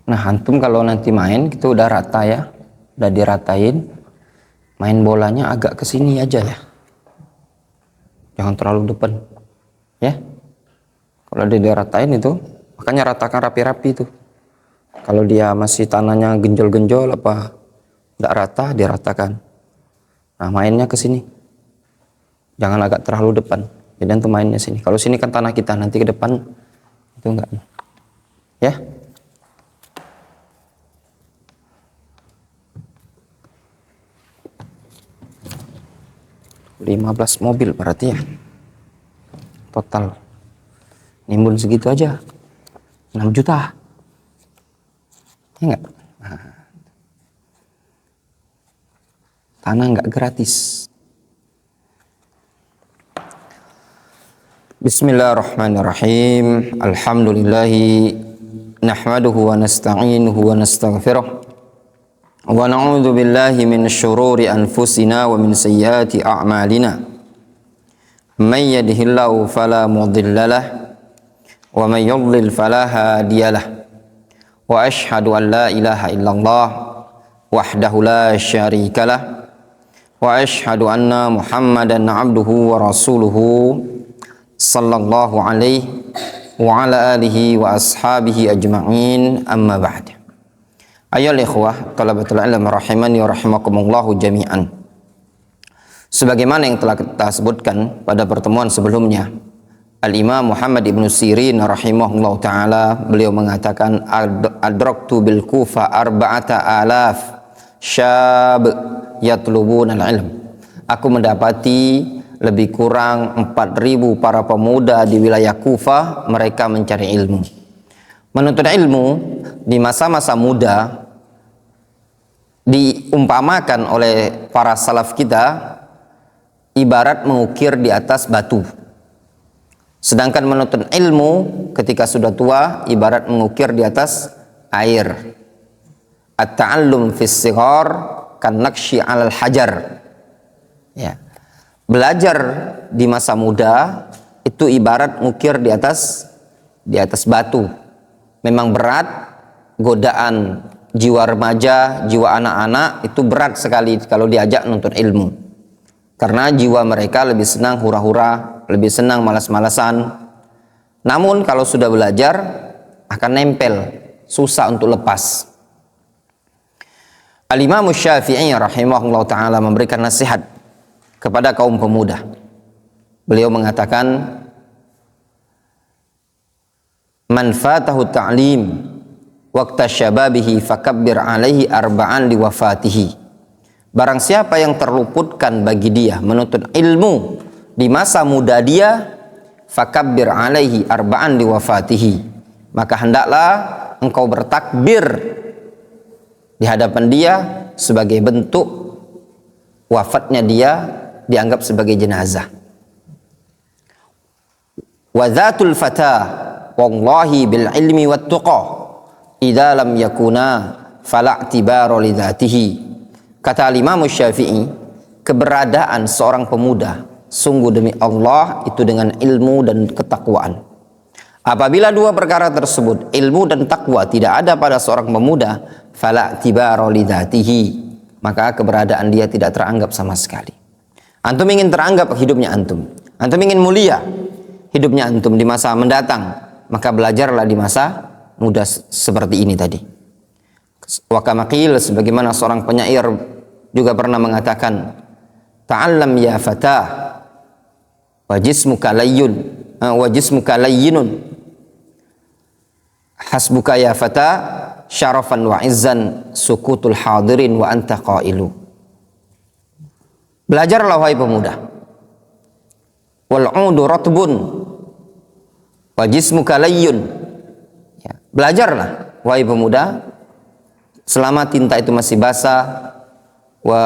Nah, antum kalau nanti main itu udah rata ya, udah diratain, main bolanya agak ke sini aja ya, jangan terlalu depan ya. Kalau dia diratain itu, makanya ratakan rapi-rapi tuh. Kalau dia masih tanahnya genjol-genjol apa nggak rata, diratakan. Nah, mainnya ke sini, jangan agak terlalu depan. Jadi antum mainnya sini. Kalau sini kan tanah kita, nanti ke depan itu enggak ya. 15 mobil berarti ya total, nimbun segitu aja 6 juta ya enggak? Nah, tanah enggak gratis. Bismillahirrahmanirrahim. Alhamdulillahi nahmaduhu wa nasta'inuhu wa nastaghfiruh wa na'udzu billahi min syururi anfusina wa min sayyiati a'malina. May yahdihillahu fala mudhillalah wa may yudlil fala hadiyalah. Wa asyhadu an la ilaha illallah wahdahu la syarikalah wa asyhadu anna Muhammadan abduhu wa rasuluhu sallallahu alaihi wa ala alihi wa ashabihi ajma'in, amma ba'd. Ayyuhal ikhwah thalabatul ilm rahimani wa rahimakumullahu jami'an. Sebagaimana yang telah kita sebutkan pada pertemuan sebelumnya, Al-Imam Muhammad ibn Sirin rahimahullahu ta'ala, beliau mengatakan adraktu bil Kufa 4,000 syab yatlubuna al-ilm. Aku mendapati lebih kurang 4.000 para pemuda di wilayah Kufah, mereka mencari ilmu. Menuntut ilmu di masa-masa muda diumpamakan oleh para salaf kita ibarat mengukir di atas batu. Sedangkan menuntut ilmu ketika sudah tua ibarat mengukir di atas air. At-ta'allum fis sighar kan naqshi 'alal hajar. Ya. Belajar di masa muda itu ibarat mengukir di atas batu. Memang berat, godaan jiwa remaja, jiwa anak-anak itu berat sekali kalau diajak nuntut ilmu. Karena jiwa mereka lebih senang hura-hura, lebih senang malas-malasan. Namun kalau sudah belajar akan nempel, susah untuk lepas. Al-Imam Syafi'i rahimahullah ta'ala memberikan nasihat kepada kaum pemuda. Beliau mengatakan, man fatahu ta'lim waqta syababihi fakabbir alaihi arba'an liwafatihi. Barang siapa yang terluputkan bagi dia menuntut ilmu di masa muda dia, fakabbir alaihi arba'an liwafatihi, maka hendaklah engkau bertakbir di hadapan dia sebagai bentuk wafatnya dia, dianggap sebagai jenazah. Wa dzatul fata wallahi bil ilmi wat tuqa idza lam yakuna fala i'tibara li dzatihi. Kata Imam Syafi'i, keberadaan seorang pemuda sungguh demi Allah itu dengan ilmu dan ketakwaan. Apabila dua perkara tersebut, ilmu dan takwa, tidak ada pada seorang pemuda, fala i'tibara li dzatihi, maka keberadaan dia tidak teranggap sama sekali. Antum ingin teranggap hidupnya antum ingin mulia hidupnya antum di masa mendatang, maka belajarlah di masa muda seperti ini tadi. Wa kama qila, sebagaimana seorang penyair juga pernah mengatakan, ta'allam ya fatah wa jismuka layyinun hasbuka ya fatah syarafan wa izzan sukutul hadirin wa anta qailu. Belajarlah wahai pemuda, wal 'udu ratbun wa jismuka layyun. Ya, belajarlah wahai pemuda selama tinta itu masih basah, wa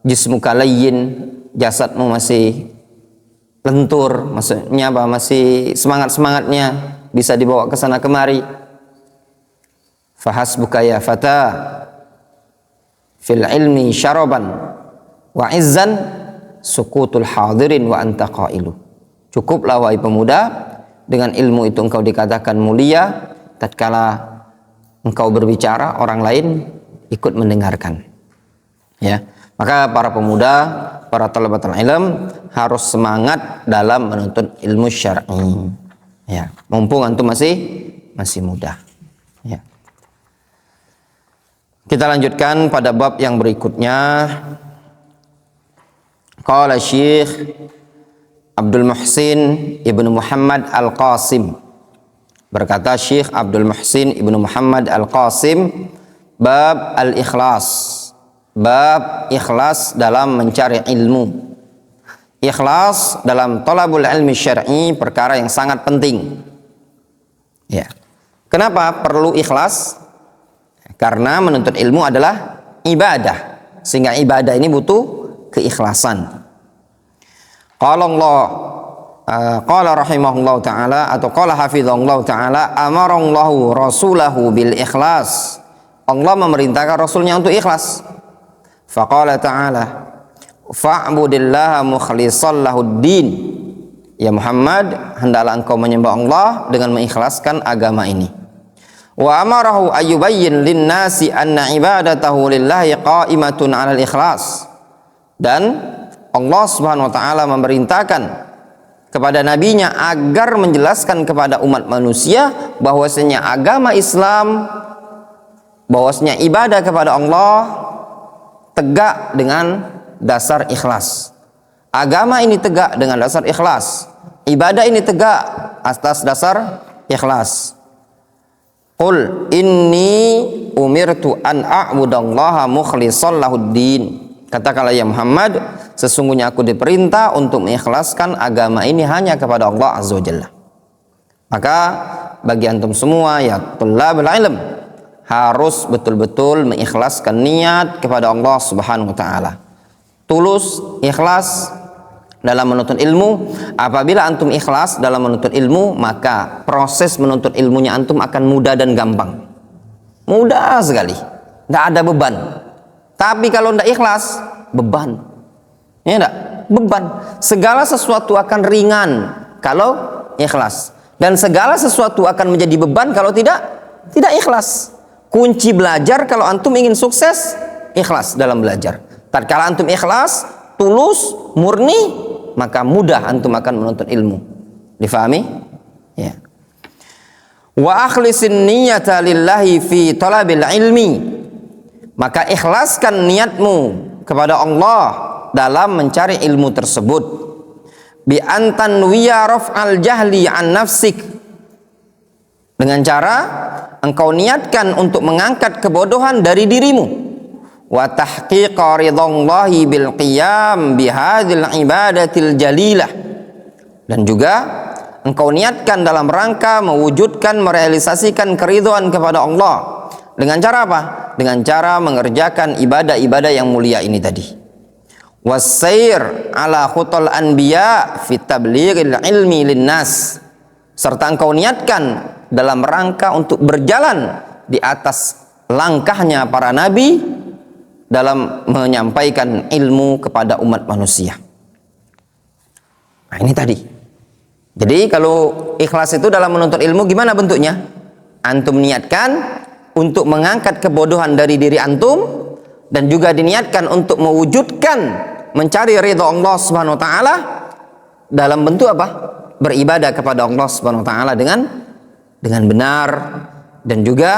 jismuka layyin, jasadmu masih lentur, maksudnya apa, masih semangat-semangatnya, bisa dibawa ke sana kemari. Fahasbuka ya fata fil ilmi syaraban wa izzan sukutul hadirin wa anta qailu. Cukuplah wahai pemuda, dengan ilmu itu engkau dikatakan mulia tatkala engkau berbicara, orang lain ikut mendengarkan. Ya, maka para pemuda, para talabatul ilm harus semangat dalam menuntut ilmu syar'i. Ya, mumpung antum masih muda. Ya. Kita lanjutkan pada bab yang berikutnya. Qala Syekh Abdul Muhsin Ibnu Muhammad Al-Qasim. Berkata Syekh Abdul Muhsin Ibnu Muhammad Al-Qasim, bab al-ikhlas. Bab ikhlas dalam mencari ilmu. Ikhlas dalam thalabul ilmi syar'i perkara yang sangat penting. Ya. Kenapa perlu ikhlas? Karena menuntut ilmu adalah ibadah. Sehingga ibadah ini butuh keikhlasan. Qala Allah qala rahimahullahu taala atau qala hafizahullahu taala amarallahu rasulahu bil ikhlas. Allah memerintahkan rasulnya untuk ikhlas. Faqala ta'ala fa'budillaha mukhlishan lahuddin. Ya Muhammad, hendaklah engkau menyembah Allah dengan mengikhlaskan agama ini. Wa amarahu ayyubayyin lin-nasi anna ibadatahu lillahi qa'imatun 'alal ikhlas. Dan Allah Subhanahu wa taala memerintahkan kepada nabinya agar menjelaskan kepada umat manusia bahwasanya agama Islam, bahwasanya ibadah kepada Allah tegak dengan dasar ikhlas. Agama ini tegak dengan dasar ikhlas. Ibadah ini tegak atas dasar ikhlas. Qul inni umirtu an a'budallaha mukhlishan lahuddin. Katakanlah ya Muhammad, sesungguhnya aku diperintah untuk mengikhlaskan agama ini hanya kepada Allah Azza wa Jalla. Maka bagi antum semua ya thalabul ilm harus betul-betul mengikhlaskan niat kepada Allah Subhanahu wa taala. Tulus, ikhlas dalam menuntut ilmu. Apabila antum ikhlas dalam menuntut ilmu, maka proses menuntut ilmunya antum akan mudah dan gampang. Mudah sekali. Tidak ada beban. Tapi kalau tidak ikhlas, beban. Ya enggak? Beban. Segala sesuatu akan ringan kalau ikhlas. Dan segala sesuatu akan menjadi beban kalau tidak ikhlas. Kunci belajar kalau antum ingin sukses, ikhlas dalam belajar. Tatkala antum ikhlas, tulus, murni, maka mudah antum akan menuntut ilmu. Difahami? Ya. Wa akhlisin niyata lillahi fi talabil ilmi. Maka ikhlaskan niatmu kepada Allah dalam mencari ilmu tersebut. Bi antan wiya raf'al jahli an nafsik. Dengan cara engkau niatkan untuk mengangkat kebodohan dari dirimu. Wa tahqiqa ridallahi bil qiyam bihadzal ibadatil jalilah. Dan juga engkau niatkan dalam rangka mewujudkan, merealisasikan keridhaan kepada Allah. Dengan cara apa? Dengan cara mengerjakan ibadah-ibadah yang mulia ini tadi. Wassair ala khutal anbiya fi tablighil ilmi linnas. Serta engkau niatkan dalam rangka untuk berjalan di atas langkahnya para nabi dalam menyampaikan ilmu kepada umat manusia. Nah, ini tadi. Jadi kalau ikhlas itu dalam menuntut ilmu gimana bentuknya? Antum niatkan untuk mengangkat kebodohan dari diri antum dan juga diniatkan untuk mewujudkan mencari ridha Allah Subhanahu wa taala dalam bentuk apa? Beribadah kepada Allah Subhanahu wa taala dengan benar, dan juga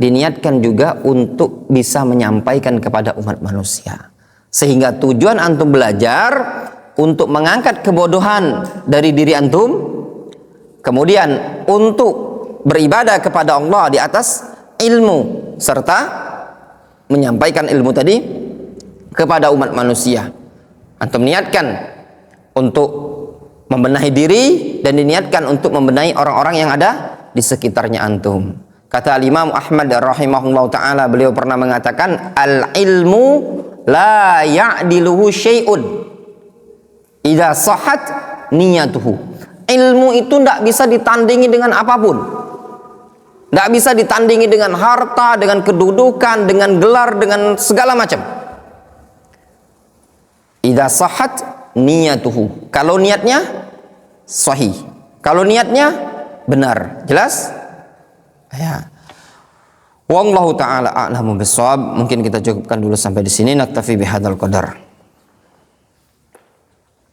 diniatkan juga untuk bisa menyampaikan kepada umat manusia. Sehingga tujuan antum belajar untuk mengangkat kebodohan dari diri antum, kemudian untuk beribadah kepada Allah di atas ilmu, serta menyampaikan ilmu tadi kepada umat manusia. Antum niatkan untuk membenahi diri dan diniatkan untuk membenahi orang-orang yang ada di sekitarnya antum. Kata Imam Ahmad rahimahullah ta'ala, beliau pernah mengatakan, al-ilmu la ya'diluhu syai'un idza sahhat niyatuhu. Ilmu itu tidak bisa ditandingi dengan apapun. Tidak bisa ditandingi dengan harta, dengan kedudukan, dengan gelar, dengan segala macam. Idza sahhat niyatuhu. Kalau niatnya sahih, kalau niatnya benar. Jelas? Ya. Wallahu taala a'lamu bissawab. Mungkin kita cukupkan dulu sampai di sini. Naktafi bihadzal qadar.